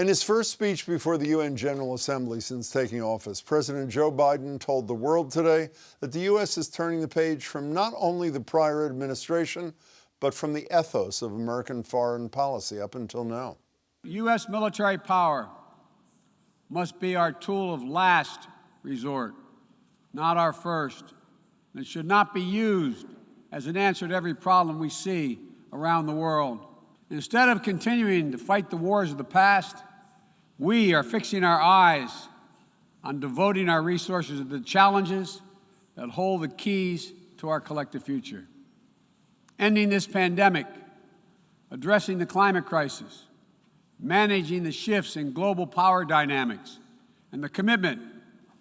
In his first speech before the UN General Assembly since taking office, President Joe Biden told the world today that the U.S. is turning the page from not only the prior administration, but from the ethos of American foreign policy up until now. U.S. military power must be our tool of last resort, not our first. It should not be used as an answer to every problem we see around the world. Instead of continuing to fight the wars of the past, we are fixing our eyes on devoting our resources to the challenges that hold the keys to our collective future. Ending this pandemic, addressing the climate crisis, managing the shifts in global power dynamics, and the commitment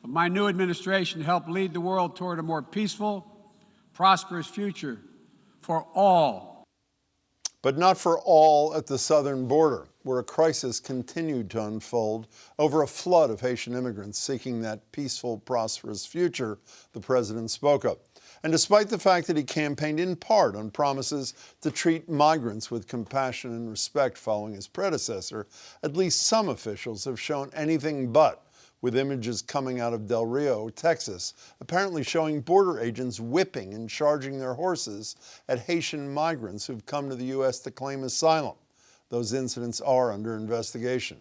of my new administration to help lead the world toward a more peaceful, prosperous future for all. But not for all at the southern border, where a crisis continued to unfold over a flood of Haitian immigrants seeking that peaceful, prosperous future the president spoke of. And despite the fact that he campaigned in part on promises to treat migrants with compassion and respect following his predecessor, at least some officials have shown anything but, with images coming out of Rio Texas, apparently showing border agents whipping and charging their horses at Haitian migrants who've come to the U.S. to claim asylum. Those incidents are under investigation.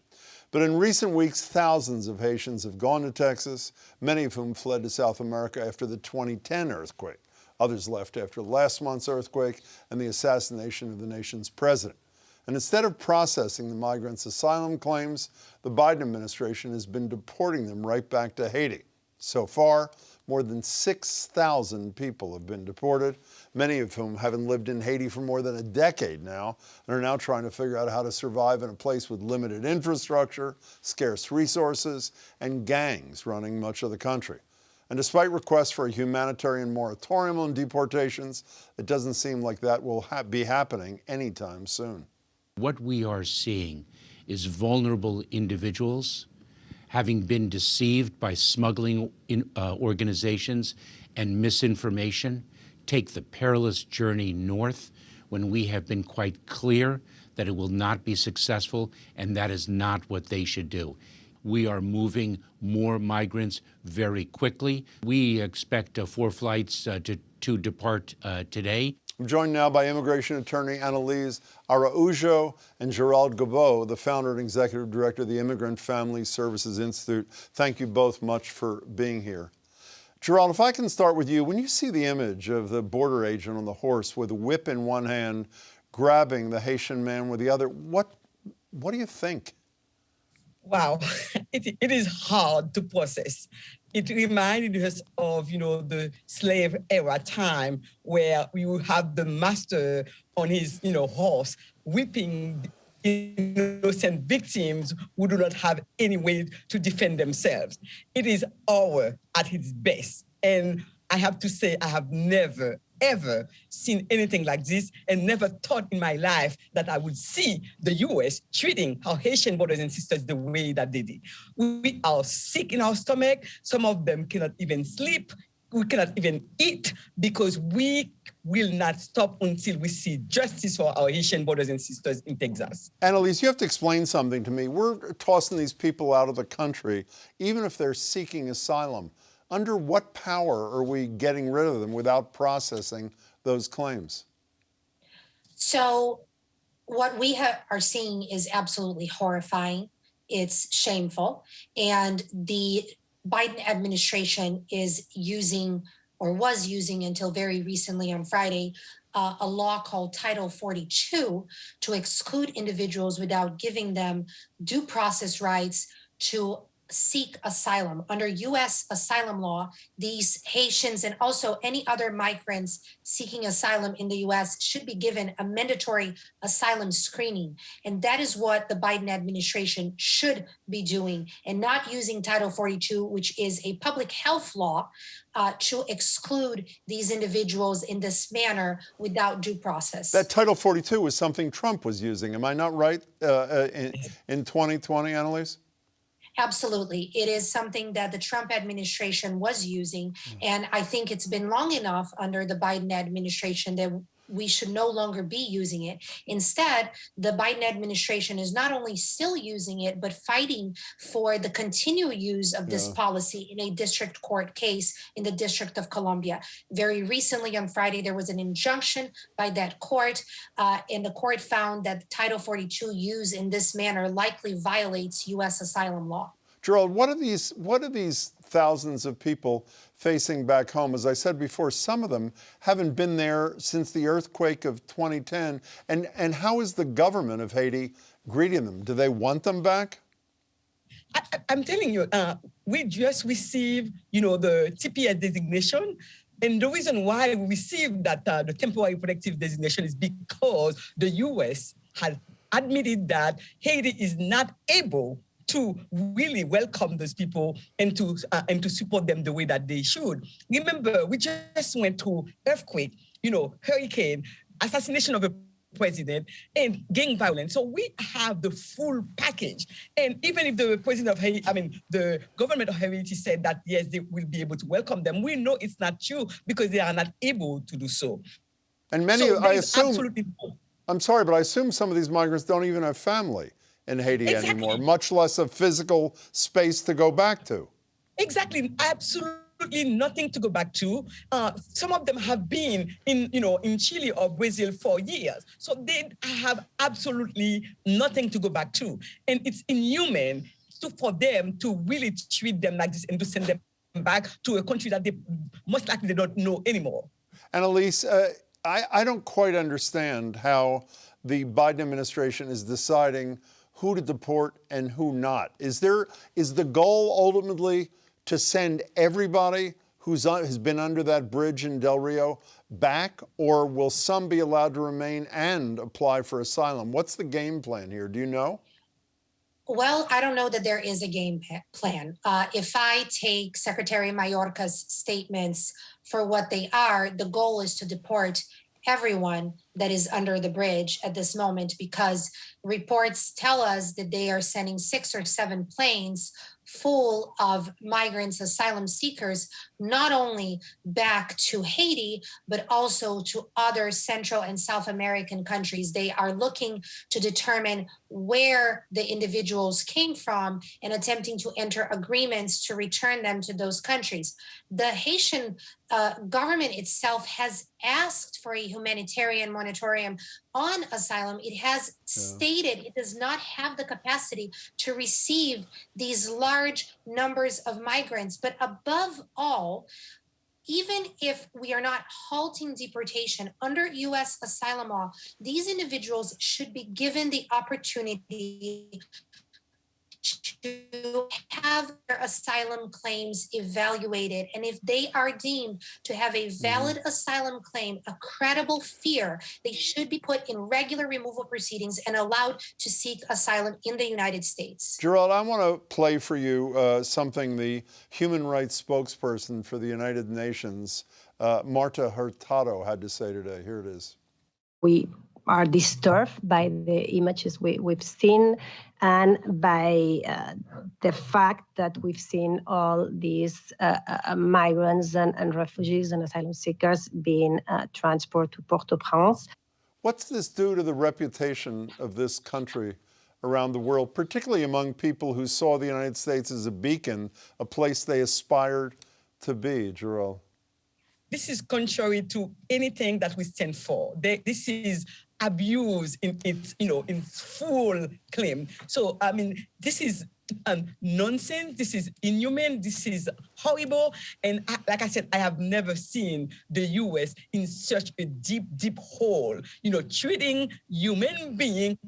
But in recent weeks, thousands of Haitians have gone to Texas, many of whom fled to South America after the 2010 earthquake. Others left after last month's earthquake and the assassination of the nation's president. And instead of processing the migrants' asylum claims, the Biden administration has been deporting them right back to Haiti. So far, more than 6,000 people have been deported, many of whom haven't lived in Haiti for more than a decade now and are now trying to figure out how to survive in a place with limited infrastructure, scarce resources, and gangs running much of the country. And despite requests for a humanitarian moratorium on deportations, it doesn't seem like that will be happening anytime soon. What we are seeing is vulnerable individuals having been deceived by smuggling organizations and misinformation take the perilous journey north when we have been quite clear that it will not be successful, and that is not what they should do. We are moving more migrants very quickly. We expect 4 flights to depart today. I'm joined now by immigration attorney Annelise Araujo and Geralde Gabeau, the founder and executive director of the Immigrant Family Services Institute. Thank you both much for being here. Geralde, if I can start with you, when you see the image of the border agent on the horse with a whip in one hand, grabbing the Haitian man with the other, what do you think? Wow, it is hard to process. It reminded us of, the slave era time where you have the master on his, horse whipping innocent victims who do not have any way to defend themselves. It is horror at its best. And I have to say, I have never, ever seen anything like this and never thought in my life that I would see the U.S. treating our Haitian brothers and sisters the way that they did. We are sick in our stomach. Some of them cannot even sleep. We cannot even eat because we will not stop until we see justice for our Haitian brothers and sisters in Texas. Annelise, you have to explain something to me. We're tossing these people out of the country, even if they're seeking asylum. Under what power are we getting rid of them without processing those claims? So what we are seeing is absolutely horrifying. It's shameful. And the Biden administration is using, or was using until very recently on Friday, a law called Title 42 to exclude individuals without giving them due process rights to seek asylum. Under U.S. asylum law, these Haitians and also any other migrants seeking asylum in the U.S. should be given a mandatory asylum screening. And that is what the Biden administration should be doing, and not using Title 42, which is a public health law, to exclude these individuals in this manner without due process. That Title 42 was something Trump was using. Am I not right in 2020, Annelise? Absolutely. It is something that the Trump administration was using. And I think it's been long enough under the Biden administration that we should no longer be using it. Instead, the Biden administration is not only still using it, but fighting for the continued use of this policy in a district court case in the District of Columbia. Very recently on Friday, there was an injunction by that court, and the court found that Title 42 use in this manner likely violates U.S. asylum law. Geralde, what are these thousands of people facing back home? As I said before, some of them haven't been there since the earthquake of 2010. And how is the government of Haiti greeting them? Do they want them back? I'm telling you, we just received, the TPS designation. And the reason why we received that the temporary protective designation is because the U.S. has admitted that Haiti is not able to really welcome those people and to support them the way that they should. Remember, we just went through earthquake, hurricane, assassination of a president, and gang violence. So we have the full package. And even if the president of Haiti, the government of Haiti said that, yes, they will be able to welcome them, we know it's not true because they are not able to do so. And many, so I assume, absolutely I'm sorry, but I assume some of these migrants don't even have family in Haiti anymore, much less a physical space to go back to. Exactly, absolutely nothing to go back to. Some of them have been in Chile or Brazil for years, so they have absolutely nothing to go back to, and it's inhuman for them to really treat them like this and to send them back to a country that they most likely they don't know anymore. Annelise, I don't quite understand how the Biden administration is deciding who to deport and who not. Is the goal ultimately to send everybody has been under that bridge in Del Rio back, or will some be allowed to remain and apply for asylum? What's the game plan here? Do you know? Well, I don't know that there is a game plan. If I take Secretary Mayorkas' statements for what they are, the goal is to deport everyone that is under the bridge at this moment, because reports tell us that they are sending 6 or 7 planes full of migrants, asylum seekers, not only back to Haiti, but also to other Central and South American countries. They are looking to determine where the individuals came from and attempting to enter agreements to return them to those countries. The Haitian government itself has asked for a humanitarian moratorium on asylum. It has stated it does not have the capacity to receive these large numbers of migrants. But above all, even if we are not halting deportation under U.S. asylum law, these individuals should be given the opportunity to have their asylum claims evaluated. And if they are deemed to have a valid asylum claim, a credible fear, they should be put in regular removal proceedings and allowed to seek asylum in the United States. Geralde, I want to play for you something the human rights spokesperson for the United Nations, Marta Hurtado, had to say today. Here it is. We are disturbed by the images we've seen and by the fact that we've seen all these migrants and refugees and asylum seekers being transported to Port-au-Prince. What's this do to the reputation of this country around the world, particularly among people who saw the United States as a beacon, a place they aspired to be, Geralde? This is contrary to anything that we stand for. This is abuse in its, in full claim. So, this is nonsense. This is inhuman. This is horrible. And like I said, I have never seen the U.S. in such a deep, deep hole, treating human beings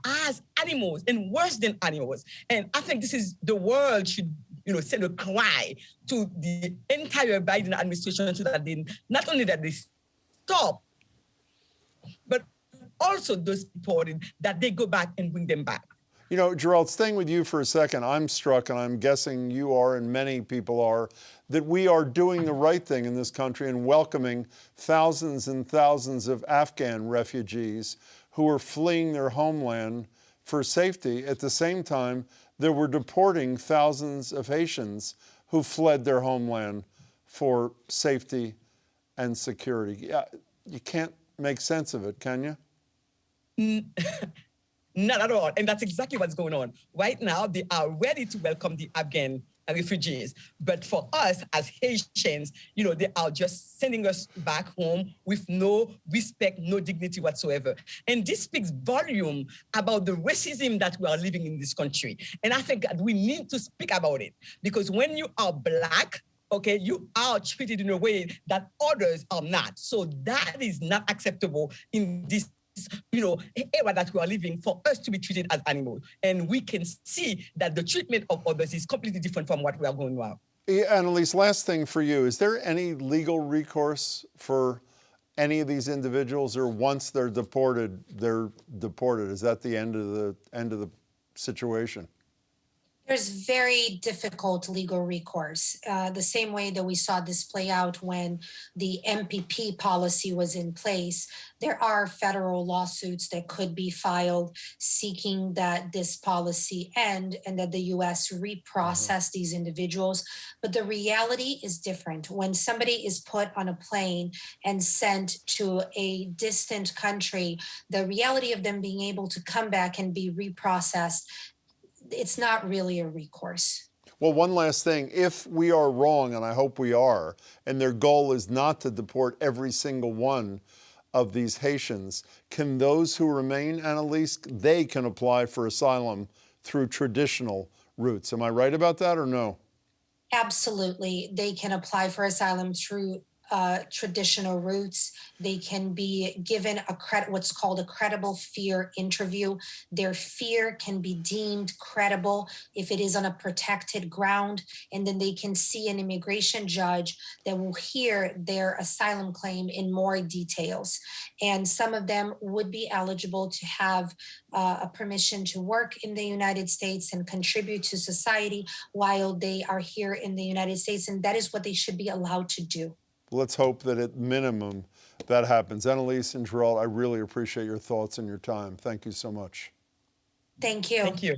as animals and worse than animals. And I think this is the world should send a cry to the entire Biden administration so that they, not only that they stop, but also those reported that they go back and bring them back. Geralde, staying with you for a second, I'm struck, and I'm guessing you are and many people are, that we are doing the right thing in this country and welcoming thousands and thousands of Afghan refugees who are fleeing their homeland for safety at the same time that we're deporting thousands of Haitians who fled their homeland for safety and security. You can't make sense of it, can you? Not at all. And that's exactly what's going on. Right now, they are ready to welcome the Afghan refugees. But for us as Haitians, they are just sending us back home with no respect, no dignity whatsoever. And this speaks volume about the racism that we are living in this country. And I think that we need to speak about it, because when you are Black, okay, you are treated in a way that others are not. So that is not acceptable in this era that we are living, for us to be treated as animals. And we can see that the treatment of others is completely different from what we are going through. Annelise, last thing for you. Is there any legal recourse for any of these individuals, or once they're deported, they're deported? Is that the end of the situation? There's very difficult legal recourse, the same way that we saw this play out when the MPP policy was in place. There are federal lawsuits that could be filed seeking that this policy end and that the U.S. reprocess these individuals. But the reality is different. When somebody is put on a plane and sent to a distant country, the reality of them being able to come back and be reprocessed, it's not really a recourse. Well, one last thing. If we are wrong, and I hope we are, and their goal is not to deport every single one of these Haitians, can those who remain, Annelise, they can apply for asylum through traditional routes? Am I right about that or no? Absolutely. They can apply for asylum through traditional routes. They can be given what's called a credible fear interview. Their fear can be deemed credible if it is on a protected ground, and then they can see an immigration judge that will hear their asylum claim in more details. And some of them would be eligible to have a permission to work in the United States and contribute to society while they are here in the United States, and that is what they should be allowed to do. Let's hope that at minimum that happens. Annelise and Geralde, I really appreciate your thoughts and your time. Thank you so much. Thank you. Thank you.